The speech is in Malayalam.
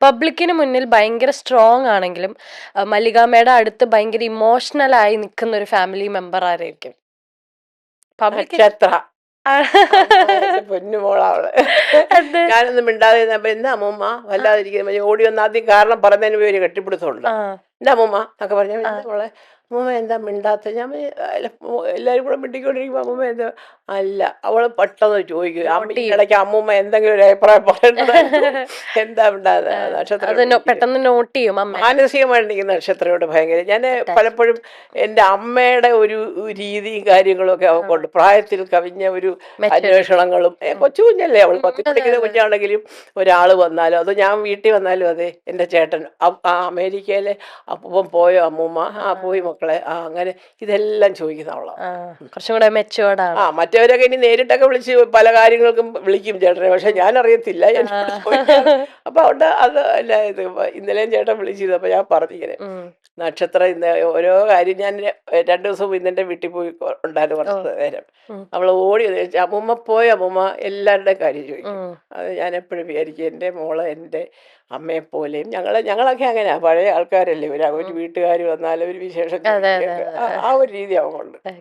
പബ്ലിക്കിന് മുന്നിൽ ഭയങ്കര സ്ട്രോങ് ആണെങ്കിലും മല്ലികാമ്മയുടെ അടുത്ത് ഭയങ്കര ഇമോഷണൽ ആയി നിൽക്കുന്ന ഒരു ഫാമിലി മെമ്പർ ആരായിരിക്കും? പബ്ലിക് നക്ഷത്ര പൊന്നുമോളാവള്. ഞാനൊന്നും മിണ്ടാതെ ഇരുന്നപ്പോ എന്താ അമ്മൂമ്മ വല്ലാതിരിക്കുന്ന ഓടി വന്ന് ആദ്യം കാരണം പറഞ്ഞതിന് പേര് കെട്ടിപ്പിടുത്തമുണ്ട്. എന്താ അമ്മൂമ്മ എന്നൊക്കെ പറഞ്ഞ മോളെ അമ്മൂമ്മ എന്താ മിണ്ടാത്ത? ഞാൻ എല്ലാവരും കൂടെ മിണ്ടിക്കൊണ്ടിരിക്കുമ്പോ അമ്മൂമ്മ എന്താ അല്ല അവള് പെട്ടെന്ന് ചോദിക്കും. ഇടയ്ക്ക് അമ്മൂമ്മ എന്തെങ്കിലും ഒരു അഭിപ്രായം പറയേണ്ടത് എന്താ മിണ്ടാതെ? നക്ഷത്രം പെട്ടെന്ന് നോട്ട് ചെയ്യും. മാനസികമായിട്ട് എനിക്ക് നക്ഷത്രയോട് ഭയങ്കര ഞാൻ പലപ്പോഴും എൻ്റെ അമ്മയുടെ ഒരു രീതിയും കാര്യങ്ങളും ഒക്കെ അവൾക്കുണ്ട്. പ്രായത്തിൽ കവിഞ്ഞ ഒരു അന്വേഷണങ്ങളും കൊച്ചു കുഞ്ഞല്ലേ അവൾ 10 പഠിക്കുന്ന കുഞ്ഞാണെങ്കിലും ഒരാൾ വന്നാലും അത് ഞാൻ വീട്ടിൽ വന്നാലും അതെ എൻ്റെ ചേട്ടൻ അമേരിക്കയിലെ അപ്പം പോയോ അമ്മൂമ്മ പോയി മക്കളെ അങ്ങനെ ഇതെല്ലാം ചോദിക്കുന്ന അവളാണ്. കുറച്ചും കൂടെ മെച്ചുവേർഡാണ്. മറ്റവരൊക്കെ ഇനി നേരിട്ടൊക്കെ വിളിച്ച് പല കാര്യങ്ങൾക്കും വിളിക്കും ചേട്ടനെ. പക്ഷെ ഞാൻ അറിയത്തില്ല. അപ്പൊ അവിടെ അത് അല്ല ഇത് ഇന്നലെയും ചേട്ടൻ വിളിച്ചിരുന്നു. അപ്പൊ ഞാൻ പറഞ്ഞിങ്ങനെ നക്ഷത്രം ഇന്ന് ഓരോ കാര്യം ഞാൻ 2 ദിവസം ഇന്നെൻ്റെ വീട്ടിൽ പോയി ഉണ്ടായിരുന്നു കുറച്ച് നേരം. അവൾ ഓടി അമ്മൂമ്മ പോയി അമ്മൂമ്മ എല്ലാവരുടെയും കാര്യം ചോദിക്കും. അത് ഞാൻ എപ്പോഴും വിചാരിക്കും എൻ്റെ മോള് എൻ്റെ അമ്മയെപ്പോലെയും ഞങ്ങളൊക്കെ അങ്ങനെയാ പഴയ ആൾക്കാരല്ലേ. ഒരു വീട്ടുകാർ വന്നാലും ഒരു വിശേഷം ആ ഒരു രീതി അവളുണ്ട്.